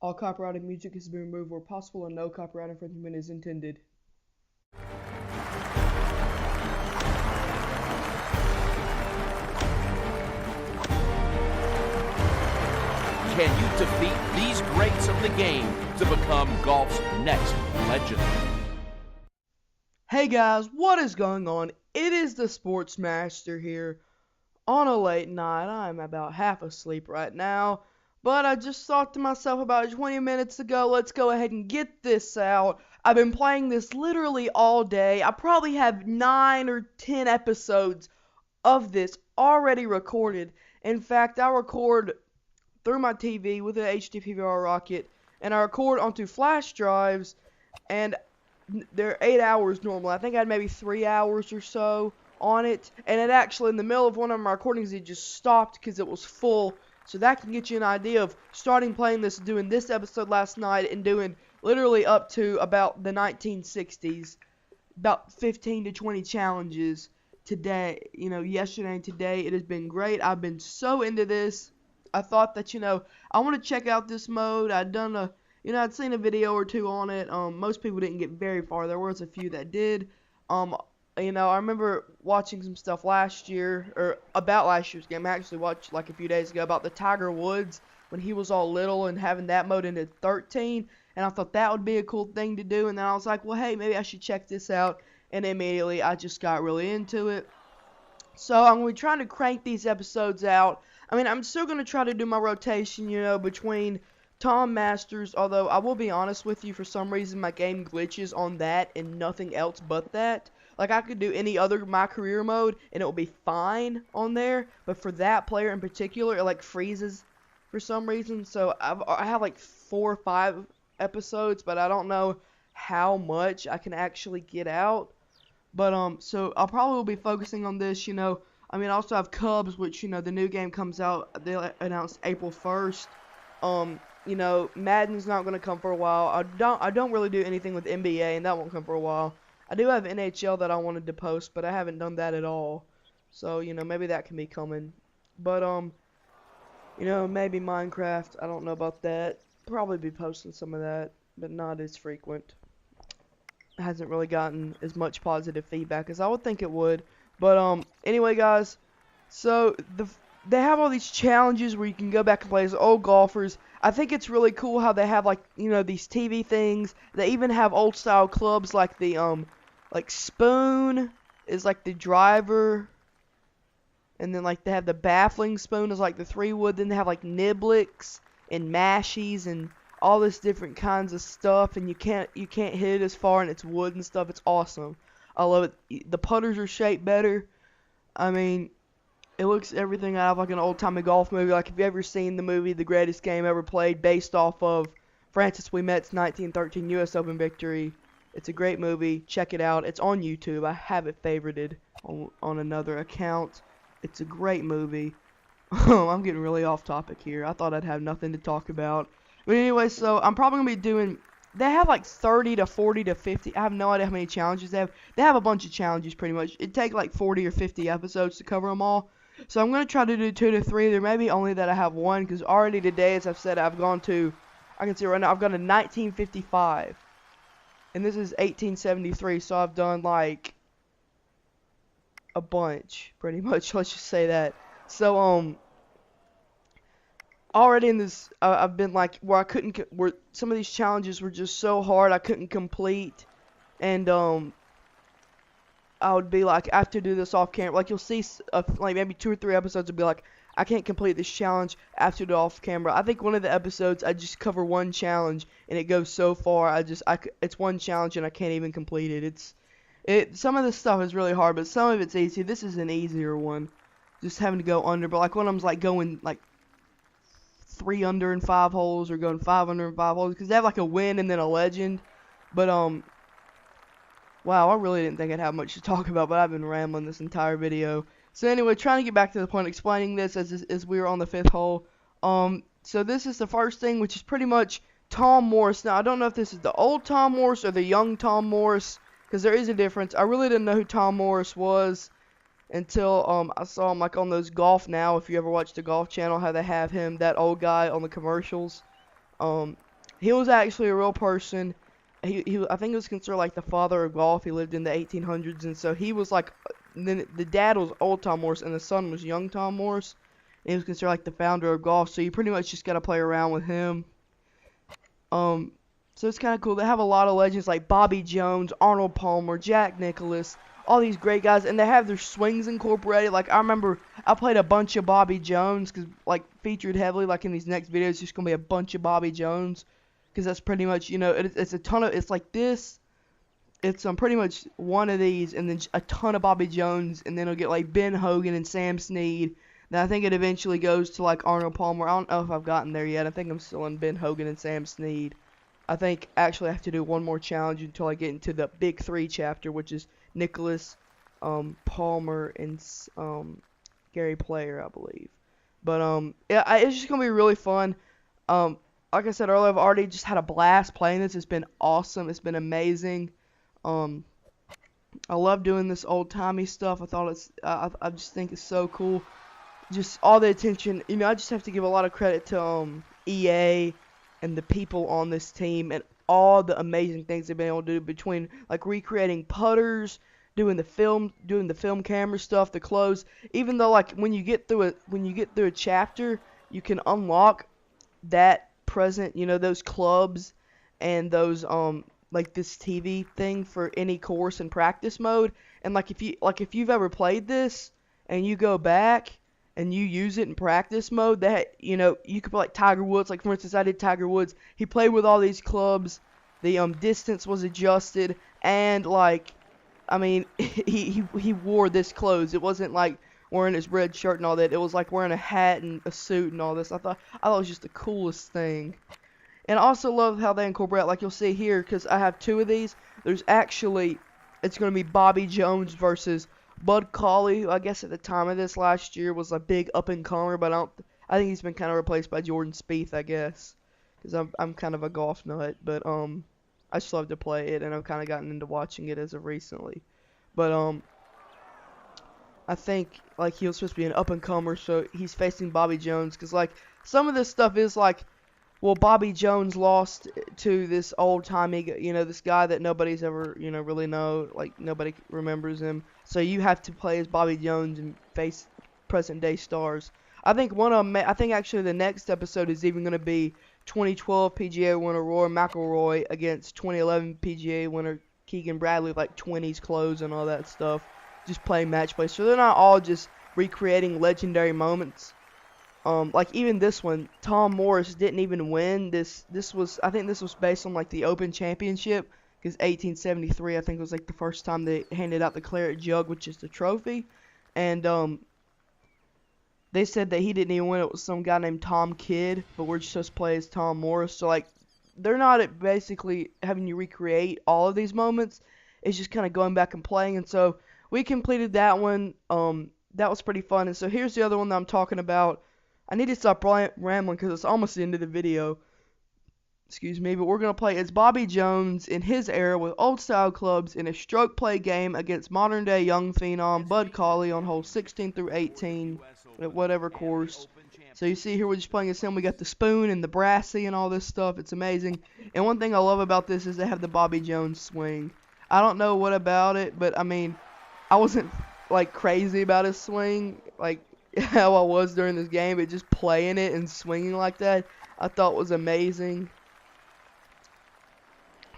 All copyrighted music has been removed where possible and no copyright infringement is intended. Can you defeat these greats of the game to become golf's next legend? Hey guys, what is going on? It is the Sports Master here on a late night. I'm about half asleep right now, but I just thought to myself about 20 minutes ago, let's go ahead and get this out. I've been playing this literally all day. I probably have 9 or 10 episodes of this already recorded. In fact, I record through my TV with an HD PVR rocket, and I record onto flash drives, and they're 8 hours normally. I think I had maybe 3 hours or so on it, and it actually, in the middle of one of my recordings, it just stopped because it was full. So that can get you an idea of starting playing this, doing this episode last night, and doing literally up to about the 1960s, about 15 to 20 challenges today, yesterday and today. It has been great. I've been so into this. I thought that, I want to check out this mode. I'd seen a video or two on it. Most people didn't get very far. There was a few that did. I remember watching some stuff last year, or about last year's game. I actually watched like a few days ago about the Tiger Woods when he was all little and having that mode into 13. And I thought that would be a cool thing to do. And then I was like, well, hey, maybe I should check this out. And immediately I just got really into it. So I'm going to be trying to crank these episodes out. I'm still going to try to do my rotation, between Tom Masters, although I will be honest with you, for some reason my game glitches on that and nothing else but that. Like, I could do any other My Career mode and it will be fine on there, but for that player in particular, it like freezes for some reason. So I have like 4 or 5 episodes, but I don't know how much I can actually get out. But so I'll probably be focusing on this, I also have Cubs, which, the new game comes out, they announced April 1st. Madden's not going to come for a while. I don't really do anything with NBA, and that won't come for a while. I do have NHL that I wanted to post, but I haven't done that at all. So, maybe that can be coming. But, maybe Minecraft, I don't know about that. Probably be posting some of that, but not as frequent. It hasn't really gotten as much positive feedback as I would think it would. But, anyway, guys, so they have all these challenges where you can go back and play as old golfers. I think it's really cool how they have, these TV things. They even have old-style clubs like the, Spoon is, the driver. And then, they have the baffling spoon is, the 3-wood. Then they have, niblicks and mashies and all this different kinds of stuff. And you can't hit it as far, and it's wood and stuff. It's awesome. I love it. The putters are shaped better. It looks everything out of an old-timey golf movie. If you've ever seen the movie The Greatest Game Ever Played, based off of Francis Ouimet's 1913 U.S. Open victory. It's a great movie. Check it out. It's on YouTube. I have it favorited on another account. It's a great movie. I'm getting really off topic here. I thought I'd have nothing to talk about. But anyway, so I'm probably going to be doing... They have 30 to 40 to 50. I have no idea how many challenges they have. They have a bunch of challenges pretty much. It'd take 40 or 50 episodes to cover them all. So I'm going to try to do 2 to 3. There may be only that I have one, because already today, as I've said, I can see right now, I've gone to 1955. And this is 1873, so I've done a bunch, pretty much. Let's just say that. So, already in this, I've been where some of these challenges were just so hard I couldn't complete, and I would be I have to do this off camera. You'll see, maybe 2 or 3 episodes would be I can't complete this challenge. I have to do it off camera. I think one of the episodes I just cover one challenge and it goes so far. It's one challenge and I can't even complete it. Some of this stuff is really hard, but some of it's easy. This is an easier one, just having to go under. But one of them's going 3 under in 5 holes, or going 5 under in 5 holes, because they have a win and then a legend. But wow, I really didn't think I'd have much to talk about, but I've been rambling this entire video. So anyway, trying to get back to the point, explaining this as we were on the 5th hole. So this is the first thing, which is pretty much Tom Morris. Now, I don't know if this is the old Tom Morris or the young Tom Morris, because there is a difference. I really didn't know who Tom Morris was until I saw him on those Golf Now. If you ever watch the Golf Channel, how they have him, that old guy, on the commercials. He was actually a real person. I think he was considered like the father of golf. He lived in the 1800s, and so he was like, then the dad was old Tom Morris, and the son was young Tom Morris. And he was considered like the founder of golf. So you pretty much just gotta play around with him. So it's kind of cool. They have a lot of legends like Bobby Jones, Arnold Palmer, Jack Nicklaus, all these great guys, and they have their swings incorporated. Like I remember, I played a bunch of Bobby Jones, cause like featured heavily. Like in these next videos, it's just gonna be a bunch of Bobby Jones, cause that's pretty much, you know, it's a ton of. It's like this. It's pretty much one of these, and then a ton of Bobby Jones, and then it'll get like Ben Hogan and Sam Snead. Then I think it eventually goes to like Arnold Palmer. I don't know if I've gotten there yet. I think I'm still in Ben Hogan and Sam Snead. I think actually I have to do one more challenge until I get into the Big Three chapter, which is Nicklaus, Palmer, and Gary Player, I believe. But yeah, it's just gonna be really fun. Like I said earlier, I've already just had a blast playing this. It's been awesome. It's been amazing. I love doing this old timey stuff. I just think it's so cool. Just all the attention. You know, I just have to give a lot of credit to EA and the people on this team and all the amazing things they've been able to do, between like recreating putters, doing the film camera stuff, the clothes. Even though like when you get through a chapter, you can unlock that present, you know, those clubs and those like this TV thing for any course and practice mode. And like if you've ever played this and you go back and you use it in practice mode, that, you know, you could play like Tiger Woods. Like for instance, I did Tiger Woods. He played with all these clubs. The distance was adjusted, and like, I mean, he wore this clothes. It wasn't like wearing his red shirt and all that. It was like wearing a hat and a suit and all this. I thought it was just the coolest thing. And I also love how they incorporate, like you'll see here, because I have two of these. There's actually, it's going to be Bobby Jones versus Bud Cauley, who I guess at the time of this last year was a big up-and-comer, but I think he's been kind of replaced by Jordan Spieth, I guess, because I'm kind of a golf nut, but I just love to play it, and I've kind of gotten into watching it as of recently. But I think like he was supposed to be an up-and-comer, so he's facing Bobby Jones, because like some of this stuff is like, well, Bobby Jones lost to this old-timey, you know, this guy that nobody's ever, you know, really know, like, nobody remembers him. So you have to play as Bobby Jones and face present-day stars. I think actually the next episode is even going to be 2012 PGA winner Rory McIlroy against 2011 PGA winner Keegan Bradley, like 20s clothes and all that stuff. Just playing match play. So they're not all just recreating legendary moments. Like even this one, Tom Morris didn't even win. I think this was based on like the Open Championship, because 1873 I think was like the first time they handed out the claret jug, which is the trophy, and they said that he didn't even win. It was some guy named Tom Kidd, but we're just supposed to play as Tom Morris. So like they're not basically having you recreate all of these moments. It's just kind of going back and playing, and so we completed that one. That was pretty fun. And so here's the other one that I'm talking about. I need to stop rambling because it's almost the end of the video. Excuse me, but we're going to play as Bobby Jones in his era with old-style clubs in a stroke play game against modern-day young phenom Bud Cauley on holes 16 through 18 at whatever course. So you see here we're just playing as him. We got the spoon and the brassy and all this stuff. It's amazing. And one thing I love about this is they have the Bobby Jones swing. I don't know what about it, but I mean, I wasn't like crazy about his swing, like how I was during this game, but just playing it and swinging like that, I thought was amazing.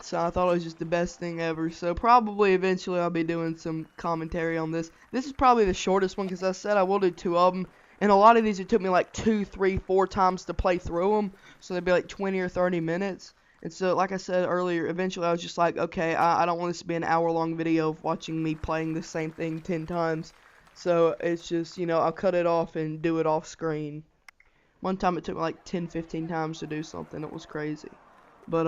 So I thought it was just the best thing ever. So probably eventually I'll be doing some commentary on this. This is probably the shortest one, because I said I will do two of them. And a lot of these, it took me like 2, 3, 4 times to play through them. So they'd be like 20 or 30 minutes. And so, like I said earlier, eventually I was just like, okay, I don't want this to be an hour-long video of watching me playing the same thing 10 times. So it's just, you know, I'll cut it off and do it off screen. One time it took me like 10, 15 times to do something. It was crazy. But,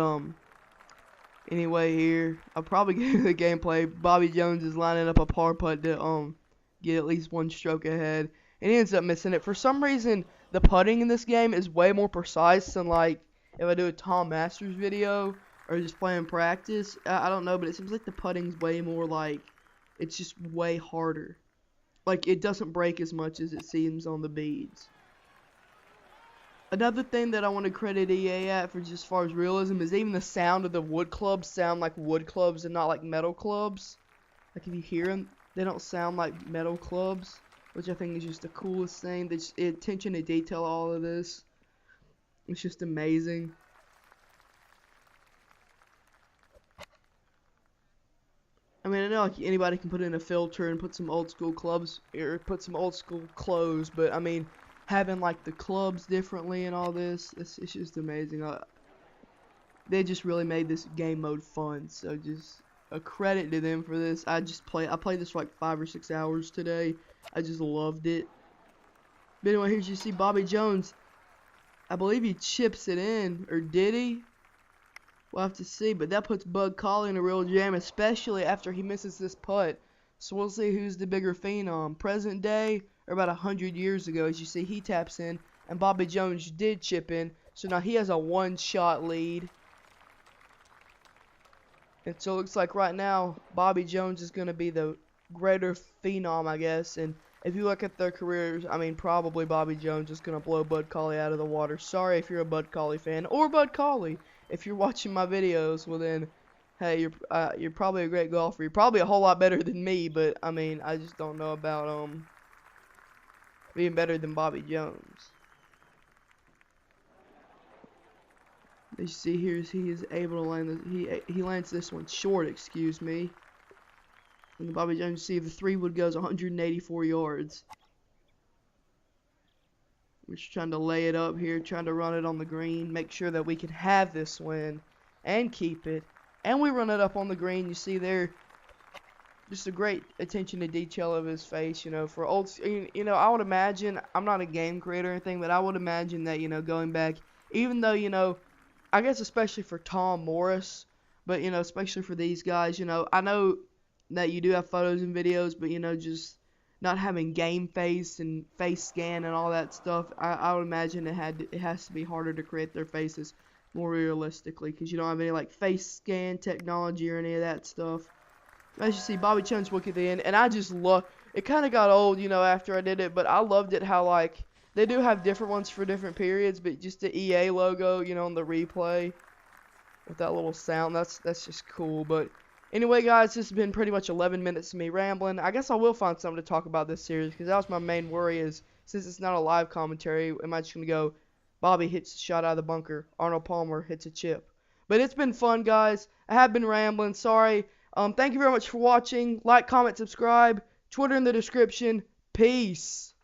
anyway, here, I'll probably get into the gameplay. Bobby Jones is lining up a par putt to, get at least one stroke ahead. And he ends up missing it. For some reason, the putting in this game is way more precise than, like, if I do a Tom Masters video or just playing practice. I don't know, but it seems like the putting's way more, like, it's just way harder. Like, it doesn't break as much as it seems on the beads. Another thing that I want to credit EA at for just as far as realism is even the sound of the wood clubs sound like wood clubs and not like metal clubs. Like if you hear them, they don't sound like metal clubs, which I think is just the coolest thing. The attention to detail, all of this, it's just amazing. I mean, I know like anybody can put in a filter and put some old school clubs or put some old school clothes, but I mean, having like the clubs differently and all this, it's just amazing. They just really made this game mode fun. So just a credit to them for this. I played this for like 5 or 6 hours today. I just loved it. But anyway, here you see Bobby Jones. I believe he chips it in, or did he? We'll have to see, but that puts Bud Colley in a real jam, especially after he misses this putt. So we'll see who's the bigger phenom, present day or about 100 years ago. As you see, he taps in, and Bobby Jones did chip in, so now he has a one-shot lead. And so it looks like right now, Bobby Jones is going to be the greater phenom, I guess. And if you look at their careers, I mean, probably Bobby Jones is going to blow Bud Colley out of the water. Sorry if you're a Bud Colley fan, or Bud Colley. If you're watching my videos, well then, hey, you're probably a great golfer. You're probably a whole lot better than me, but I mean, I just don't know about being better than Bobby Jones. As you see here, he is able to land this. He lands this one short, excuse me. And Bobby Jones, see, the 3-wood goes 184 yards. We're just trying to lay it up here, trying to run it on the green, make sure that we can have this win and keep it. And we run it up on the green. You see there, just a great attention to detail of his face, you know, for old, you know, I would imagine, I'm not a game creator or anything, but I would imagine that, you know, going back, even though, you know, I guess especially for Tom Morris, but, you know, especially for these guys, you know, I know that you do have photos and videos, but, you know, just not having game face and face scan and all that stuff, I would imagine it has to be harder to create their faces more realistically, because you don't have any like face scan technology or any of that stuff. As you see, Bobby Jones look at the end, and I just love it. Kind of got old, you know, after I did it, but I loved it how like they do have different ones for different periods, but just the EA logo, you know, on the replay with that little sound, that's just cool. But anyway, guys, this has been pretty much 11 minutes of me rambling. I guess I will find something to talk about this series, because that was my main worry, is since it's not a live commentary, am I just going to go, Bobby hits a shot out of the bunker, Arnold Palmer hits a chip. But it's been fun, guys. I have been rambling. Sorry. Thank you very much for watching. Like, comment, subscribe. Twitter in the description. Peace.